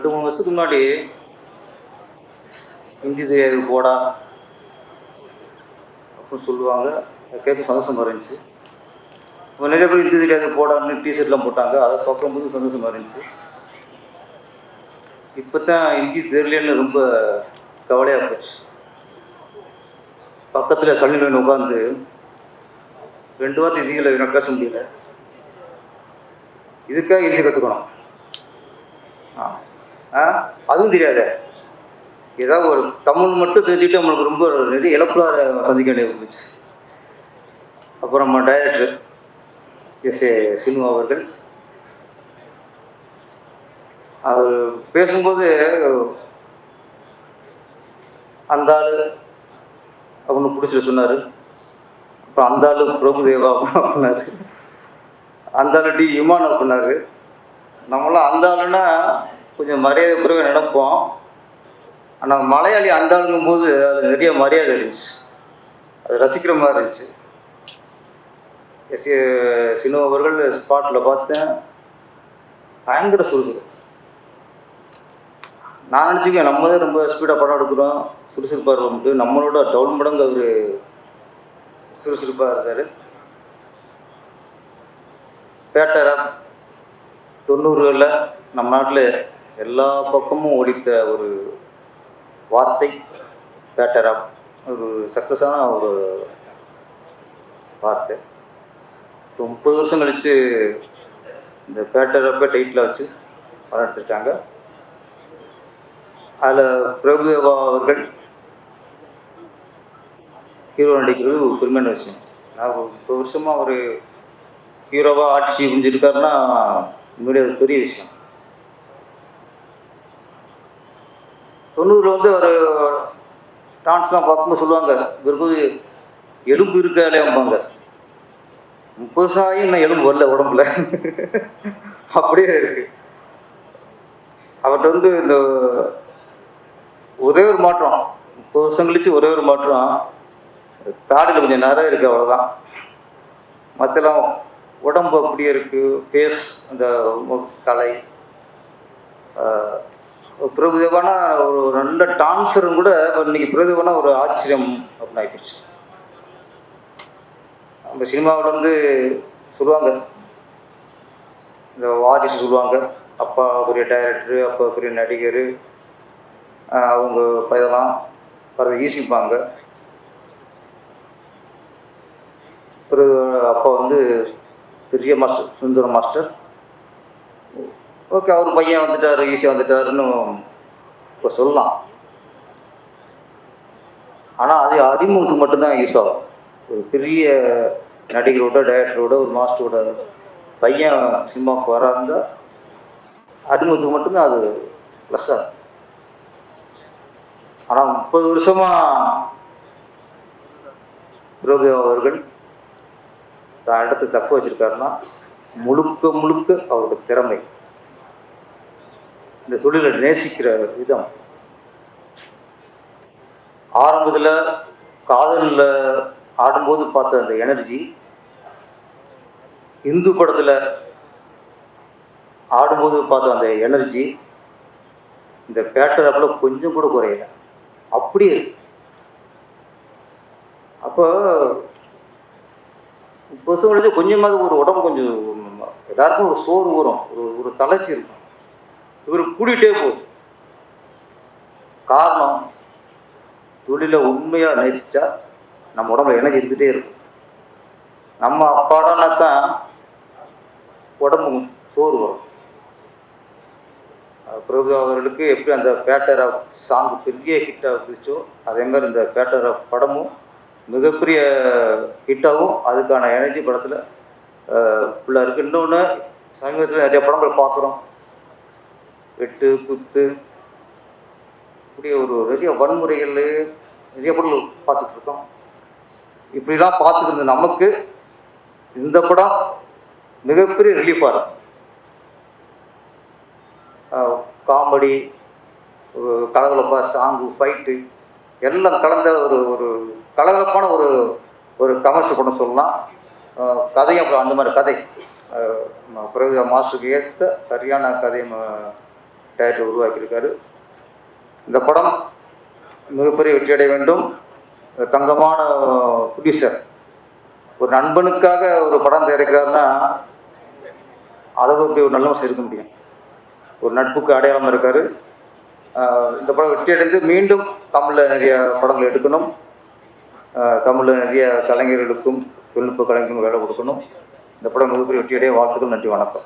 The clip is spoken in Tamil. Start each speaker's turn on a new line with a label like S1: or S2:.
S1: 2-3 வருஷத்துக்கு முன்னாடி ஹிந்தி தெரியாது போடா அப்படின்னு சொல்லுவாங்க. கேட்க சந்தோஷமாக இருந்துச்சு. இப்போ நிறைய பேர் ஹிந்தி தெரியாது போடான்னு டிஷர்ட்லாம் போட்டாங்க. அதை பார்க்கும்போது சந்தோஷமாக இருந்துச்சு. இப்போ தான் ஹிந்தி தெரியலன்னு ரொம்ப கவலையாக போச்சு. பக்கத்தில் சல்லின்னு உட்காந்து 2 வாரத்து ஹிந்தியில் எனக்கு பேச முடியல. இதுக்காக ஹிந்தி கற்றுக்கணும். அதுவும் தெரியாத ஏதாவது ஒரு தமிழ் மட்டும் தெரிஞ்சுட்டு நம்மளுக்கு ரொம்ப நிறைய இழப்புலாக சந்திக்க வேண்டிய இருந்துச்சு. அப்புறம் நம்ம டைரக்டர் எஸ்.ஏ. சினு அவர்கள் அவர் பேசும்போது அந்த ஆள் அப்படின்னு பிடிச்சிட்டு சொன்னார். இப்போ அந்த ஆள் பிரபுதேவா அப்படின்னாரு, அந்த ஆள் டி இமான் அப்படின்னாரு. நம்மளாம் அந்த ஆளுன்னா கொஞ்சம் மரியாதை குறைவாக நடப்போம். ஆனால் மலையாளி அந்த ஆளுங்கும் போது அது நிறைய மரியாதை இருந்துச்சு, அது ரசிக்கிற மாதிரி இருந்துச்சு. எஸ்.ஏ. சினு அவர்கள் ஸ்பாட்டில் பார்த்தேன், பயங்கர சுறுசுறுப்பு. நான் நினச்சிக்கேன் நம்ம தான் ரொம்ப ஸ்பீடாக படம் எடுக்கிறோம், சுறுசுறுப்பாக இருக்கோம். நம்மளோட டவுன் மடங்கு அவர் சுறுசுறுப்பாக இருக்கார். பேட்டர் 90களில் நம்ம நாட்டில் எல்லா பக்கமும் ஒழித்த ஒரு வார்த்தை பேட்டர் ஒரு சக்ஸஸான ஒரு வார்த்தை. 30 வருஷம் கழித்து இந்த பேட்டரப்பை டைட்டில் வச்சு படம் எடுத்துருக்காங்க. அதில் பிரபுதேவா அவர்கள் ஹீரோ நடிக்கிறது ஒரு பெருமையான விஷயம். நான் 30 வருஷமாக ஒரு ஹீரோவாக ஆட்சி புரிஞ்சிருக்காருன்னா உண்மையிலே அது பெரிய விஷயம். 90ல் வந்து ஒரு டான்ஸ்லாம் பார்க்கும்போது சொல்லுவாங்க, இவருக்கு எலும்பு இருக்காலேம்பாங்க. 30 வருஷம் ஆகி இன்னும் எலும்பு வரல உடம்புல, அப்படியே இருக்கு. அவர்கிட்ட வந்து இந்த ஒரே ஒரு மாற்றம், 30 வருஷம் கழிச்சு ஒரே ஒரு மாற்றம், தாடியில் கொஞ்சம் நிறைய இருக்குது, அவ்வளோதான். மற்றெல்லாம் உடம்பு அப்படியே இருக்குது. ஃபேஸ் அந்த கலை. பிரபுதேவானா ஒரு நல்ல டான்ஸரும் கூட இன்னைக்கு பிரபுதேவானா ஒரு ஆச்சரியம் அப்படின்னு ஆகிடுச்சு. நம்ம சினிமாவில் வந்து சொல்லுவாங்க, இந்த வாரிசு சொல்லுவாங்க, அப்பா பெரிய டைரக்டரு, அப்பா பெரிய நடிகர், அவங்க இதெல்லாம் பிறகு ஈசிப்பாங்க. பிறகு அப்பா வந்து பெரிய மாஸ்டர், சுந்தர மாஸ்டர். ஓகே, அவர் பையன் வந்துட்டார், ஈஸியாக வந்துட்டாருன்னு இப்போ சொல்லலாம். ஆனால் அது அறிமுகத்துக்கு மட்டும்தான் யூஸ் ஆகும். ஒரு பெரிய நடிகரோட, டைரக்டரோட, ஒரு மாஸ்டரோட பையன் சினிமாவுக்கு வராருந்தா அறிமுகத்துக்கு மட்டும்தான் அது ப்ளஸ் ஆகும். ஆனால் 30 வருஷமாக பிரபுதேவா அவர்கள் தான் இடத்தை தக்க வச்சிருக்காருன்னா முழுக்க முழுக்க அவரோட திறமை, இந்த தொழிலை நேசிக்கிற விதம். ஆரம்பத்தில் காதலில் ஆடும்போது பார்த்த அந்த எனர்ஜி, இந்து படத்தில் ஆடும்போது பார்த்த அந்த எனர்ஜி இந்த பேட்டர் அப்போ கொஞ்சம் கூட குறையல, அப்படியே. அப்போ 30 வருஷம் கழிச்சு கொஞ்சமாவது ஒரு உடம்பு கொஞ்சம் எல்லாருக்கும் ஒரு சோறு வரும், ஒரு தளர்ச்சி இருக்கும். இவர் கூட்டிகிட்டே போகுது. காரணம், தொழிலை உண்மையாக நேசிச்சா நம்ம உடம்புல எனர்ஜி இருந்துகிட்டே இருக்கும். நம்ம அப்பாடனா தான் உடம்பு சோறு வரும். பிரபுதேவா அவர்களுக்கு எப்படி அந்த பேட்டர் ஆஃப் சாங் பெரிய ஹிட்டாக இருந்துச்சோ, அதே மாதிரி இந்த பேட்டர் ஆஃப் படமும் மிகப்பெரிய ஹிட்டாகவும் அதுக்கான எனர்ஜி படத்தில் ஃபுல்லாக இருக்குது. இன்னொன்று, சமீபத்தில் நிறைய படங்கள் பார்க்குறோம், வெட்டு குத்து இப்படி ஒரு நிறைய வன்முறைகள் நிறைய பொருள் பார்த்துட்ருக்கோம். இப்படிலாம் பார்த்துட்டு இருந்த நமக்கு இந்த படம் மிகப்பெரிய ரிலீஃபாக இருக்கும். காமெடி, ஒரு கலகலப்பா, சாங்கு, ஃபைட்டு எல்லாம் கலந்த ஒரு கலகலப்பான ஒரு கமர்ஷியல் படம் சொல்லலாம். கதையும் அப்புறம் அந்த மாதிரி கதை பிரபுதேவா மாஸ்டருக்கு ஏற்ற சரியான கதையை டைரக்டர் உருவாக்கியிருக்காரு. இந்த படம் மிகப்பெரிய வெற்றியடைய வேண்டும். தங்கமான ப்ரொடியூசர் ஒரு நண்பனுக்காக ஒரு படம் தயாரிக்கிறாருன்னா அளவுக்கு ஒரு நல்ல இருக்க முடியும். ஒரு நட்புக்கு அடையாளம் இருக்காரு. இந்த படம் வெற்றியடைந்து மீண்டும் தமிழில் நிறைய படங்கள் எடுக்கணும். தமிழில் நிறைய கலைஞர்களுக்கும் தொழில்நுட்ப கலைஞர்களுக்கும் வேலை கொடுக்கணும். இந்த படம் மிகப்பெரிய வெற்றியடைய வாழ்த்துக்கள். நன்றி, வணக்கம்.